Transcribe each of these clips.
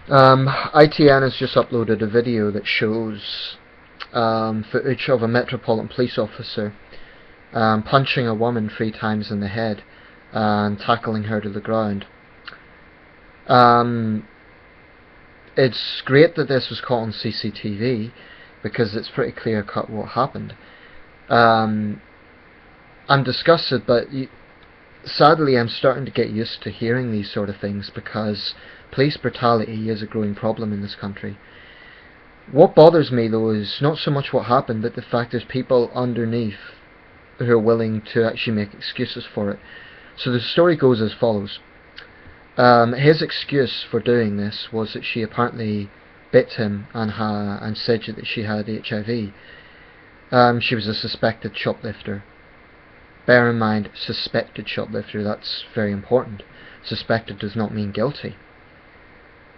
ITN has just uploaded a video that shows footage of a Metropolitan Police officer punching a woman 3 times in the head and tackling her to the ground. It's great that this was caught on CCTV because it's pretty clear cut what happened. I'm disgusted, but sadly I'm starting to get used to hearing these sort of things because police brutality is a growing problem in this country. What bothers me though is not so much what happened, but the fact there's people underneath who are willing to actually make excuses for it. So the story goes as follows. His excuse for doing this was that she apparently bit him and said that she had HIV. She was a suspected shoplifter. Bear in mind, suspected shoplifter, that's very important. Suspected does not mean guilty.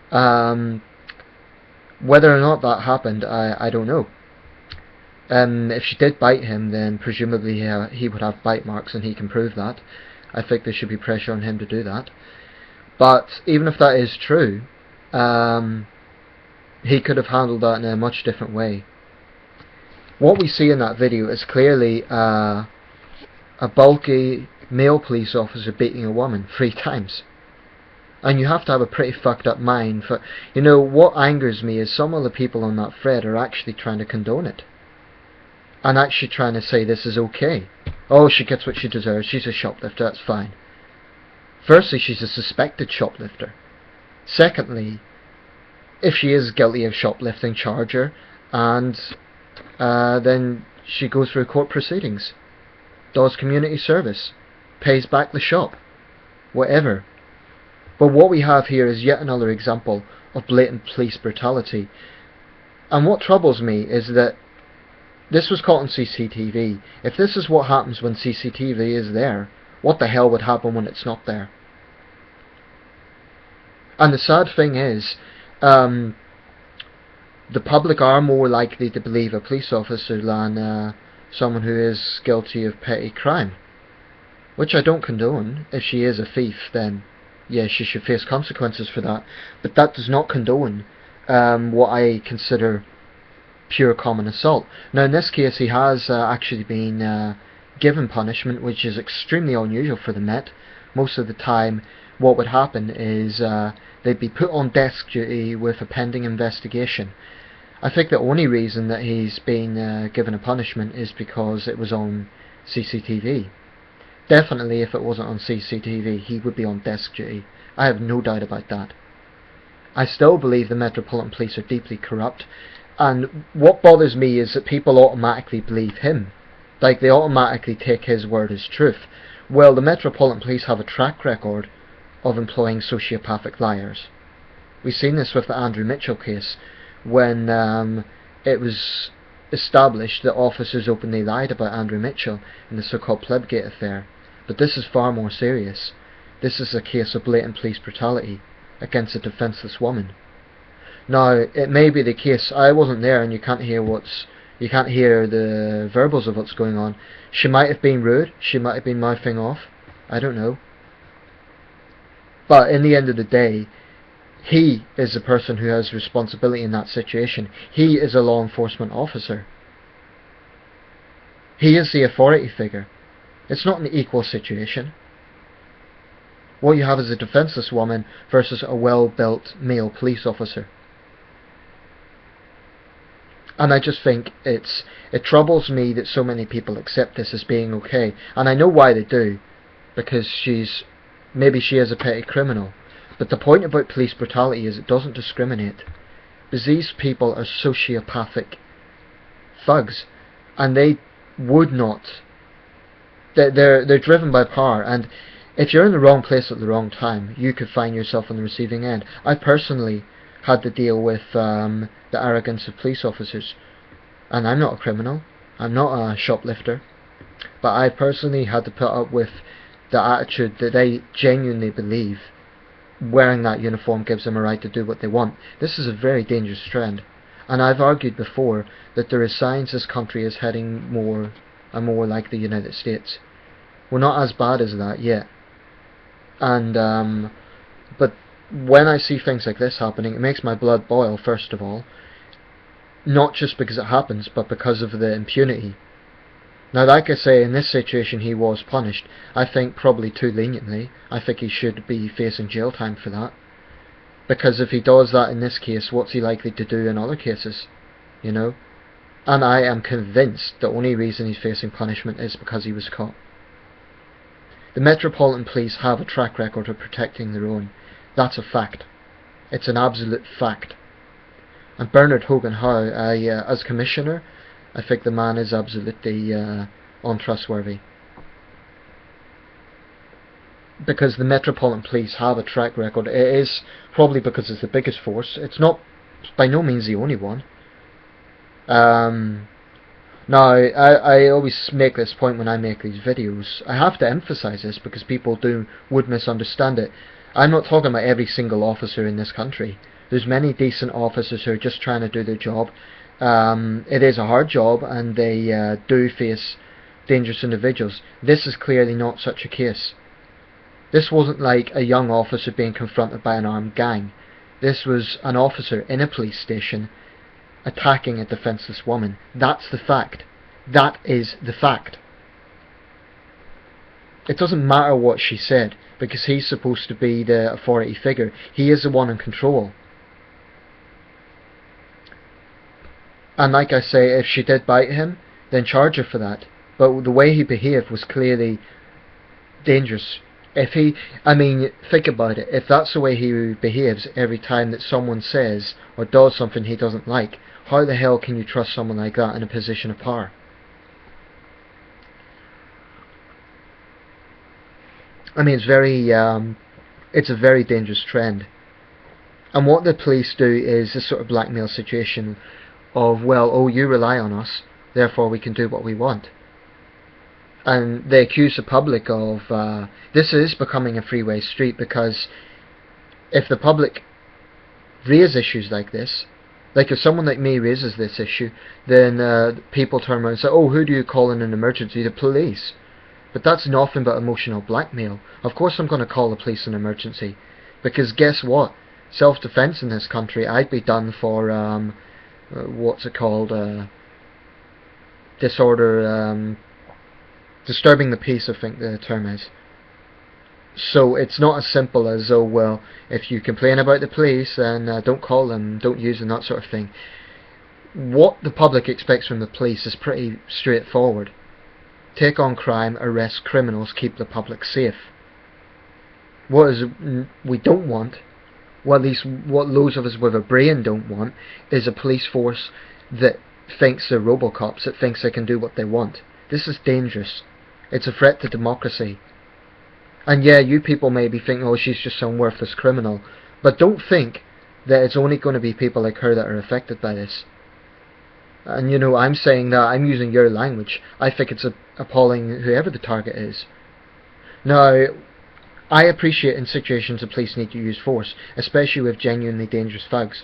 Whether or not that happened, I don't know. If she did bite him, then presumably he would have bite marks and he can prove that. I think there should be pressure on him to do that. But even if that is true, he could have handled that in a much different way. What we see in that video is clearly a bulky male police officer beating a woman 3 times. And you have to have a pretty fucked up mind for... You know, what angers me is some of the people on that thread are actually trying to condone it. And actually trying to say this is okay. Oh, she gets what she deserves, she's a shoplifter, that's fine. Firstly, she's a suspected shoplifter. Secondly, if she is guilty of shoplifting, charge her, and then she goes through court proceedings, does community service, pays back the shop, whatever. But what we have here is yet another example of blatant police brutality. And what troubles me is that this was caught on CCTV. If this is what happens when CCTV is there, what the hell would happen when it's not there? And the sad thing is, the public are more likely to believe a police officer than someone who is guilty of petty crime. Which I don't condone. If she is a thief, then yeah, she should face consequences for that. But that does not condone what I consider pure common assault. Now in this case he has actually been given punishment, which is extremely unusual for the Met. Most of the time what would happen is they'd be put on desk duty with a pending investigation. I think the only reason that he's been given a punishment is because it was on CCTV. Definitely if it wasn't on CCTV he would be on desk duty. I have no doubt about that. I still believe the Metropolitan Police are deeply corrupt, and what bothers me is that people automatically believe him. Like, they automatically take his word as truth. Well, the Metropolitan Police have a track record of employing sociopathic liars. We've seen this with the Andrew Mitchell case, when it was established that officers openly lied about Andrew Mitchell in the so-called Plebgate affair. But this is far more serious. This is a case of blatant police brutality against a defenceless woman. Now, it may be the case, I wasn't there and you can't hear the verbals of what's going on. She might have been rude, she might have been mouthing off, I don't know. But in the end of the day, he is the person who has responsibility in that situation. He is a law enforcement officer. He is the authority figure. It's not an equal situation. What you have is a defenceless woman versus a well-built male police officer. And I just think it troubles me that so many people accept this as being okay. And I know why they do. Because maybe she is a petty criminal. But the point about police brutality is it doesn't discriminate. Because these people are sociopathic thugs. And they would not. They're driven by power. And if you're in the wrong place at the wrong time, you could find yourself on the receiving end. I personally had to deal with the arrogance of police officers. And I'm not a criminal. I'm not a shoplifter. But I personally had to put up with the attitude that they genuinely believe wearing that uniform gives them a right to do what they want. This is a very dangerous trend. And I've argued before that there is signs this country is heading more and more like the United States. We're not as bad as that yet. And but when I see things like this happening, it makes my blood boil, first of all. Not just because it happens, but because of the impunity. Now, like I say, in this situation he was punished. I think probably too leniently. I think he should be facing jail time for that. Because if he does that in this case, what's he likely to do in other cases? You know? And I am convinced the only reason he's facing punishment is because he was caught. The Metropolitan Police have a track record of protecting their own. That's a fact. It's an absolute fact. And Bernard Hogan-Howe, as Commissioner, I think the man is absolutely untrustworthy. Because the Metropolitan Police have a track record. It is probably because it's the biggest force. It's not, by no means, the only one. Now, I always make this point when I make these videos. I have to emphasize this because people would misunderstand it. I'm not talking about every single officer in this country. There's many decent officers who are just trying to do their job. It is a hard job, and they do face dangerous individuals. This is clearly not such a case. This wasn't like a young officer being confronted by an armed gang. This was an officer in a police station attacking a defenseless woman. That's the fact. That is the fact. It doesn't matter what she said, because he's supposed to be the authority figure. He is the one in control. And like I say, if she did bite him, then charge her for that. But the way he behaved was clearly dangerous. I mean, think about it. If that's the way he behaves every time that someone says or does something he doesn't like, how the hell can you trust someone like that in a position of power? I mean, it's a very dangerous trend. And what the police do is this sort of blackmail situation of, well, oh, you rely on us, therefore we can do what we want. And they accuse the public of, this is becoming a freeway street, because if the public raise issues like this, like if someone like me raises this issue, then people turn around and say, oh, who do you call in an emergency? The police. But that's nothing but emotional blackmail. Of course I'm going to call the police in an emergency, because guess what? Self-defense in this country, I'd be done for, what's it called, disturbing the peace, I think the term is. So it's not as simple as, oh well, if you complain about the police, then don't call them, don't use them, that sort of thing. What the public expects from the police is pretty straightforward. Take on crime, arrest criminals, keep the public safe. What we don't want, well, at least what loads of us with a brain don't want, is a police force that thinks they're Robocops, that thinks they can do what they want. This is dangerous. It's a threat to democracy. And yeah, you people may be thinking, oh, she's just some worthless criminal. But don't think that it's only going to be people like her that are affected by this. And you know, I'm saying that, I'm using your language. I think it's appalling whoever the target is. Now, I appreciate in situations the police need to use force, especially with genuinely dangerous thugs.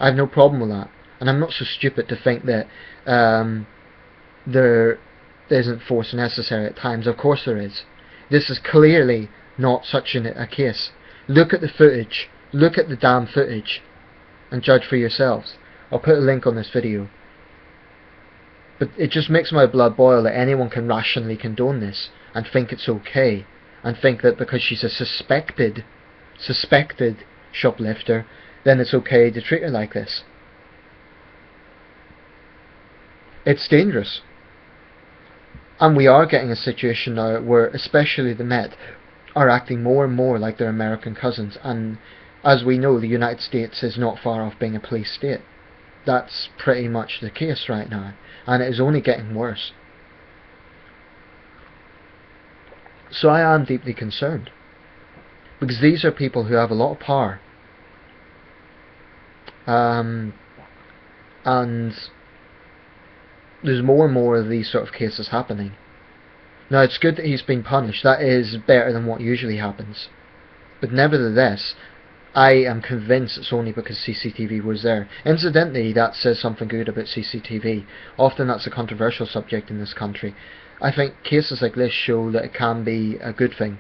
I have no problem with that. And I'm not so stupid to think that there isn't force necessary at times. Of course there is. This is clearly not such a case. Look at the footage. Look at the damn footage. And judge for yourselves. I'll put a link on this video. But it just makes my blood boil that anyone can rationally condone this and think it's okay. And think that because she's a suspected shoplifter, then it's okay to treat her like this. It's dangerous. And we are getting a situation now where especially the Met are acting more and more like their American cousins, and as we know, the United States is not far off being a police state. That's pretty much the case right now, and it is only getting worse. So I am deeply concerned, because these are people who have a lot of power, and there's more and more of these sort of cases happening. Now, it's good that he's been punished. That is better than what usually happens. But nevertheless, I am convinced it's only because CCTV was there. Incidentally, that says something good about CCTV. Often that's a controversial subject in this country. I think cases like this show that it can be a good thing.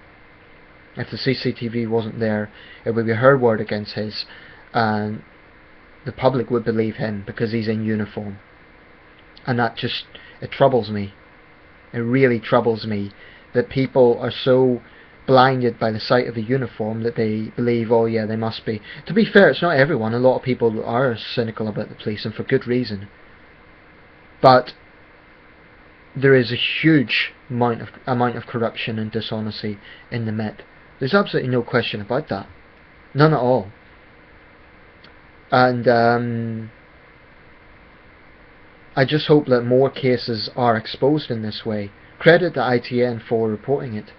If the CCTV wasn't there, it would be her word against his, and the public would believe him because he's in uniform. And that just, it troubles me. It really troubles me that people are so blinded by the sight of a uniform that they believe, oh yeah, they must be. To be fair, it's not everyone. A lot of people are cynical about the police, and for good reason. But there is a huge amount of corruption and dishonesty in the Met. There's absolutely no question about that. None at all. And I just hope that more cases are exposed in this way. Credit the ITN for reporting it.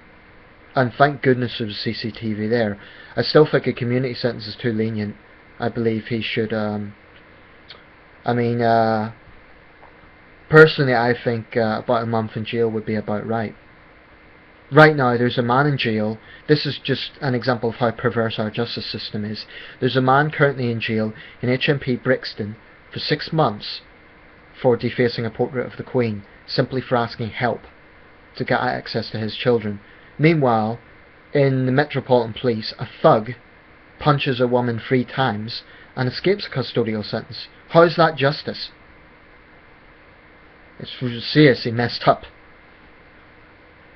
And thank goodness there was CCTV there. I still think a community sentence is too lenient. I believe he should, personally I think about a month in jail would be about right. Right now there's a man in jail. This is just an example of how perverse our justice system is. There's a man currently in jail in HMP Brixton for 6 months for defacing a portrait of the Queen, simply for asking help to get access to his children. Meanwhile, in the Metropolitan Police, a thug punches a woman 3 times and escapes a custodial sentence. How is that justice? It's seriously messed up.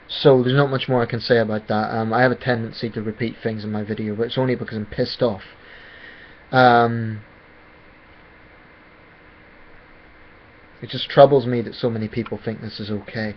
So there's not much more I can say about that. I have a tendency to repeat things in my video, but it's only because I'm pissed off. It just troubles me that so many people think this is okay.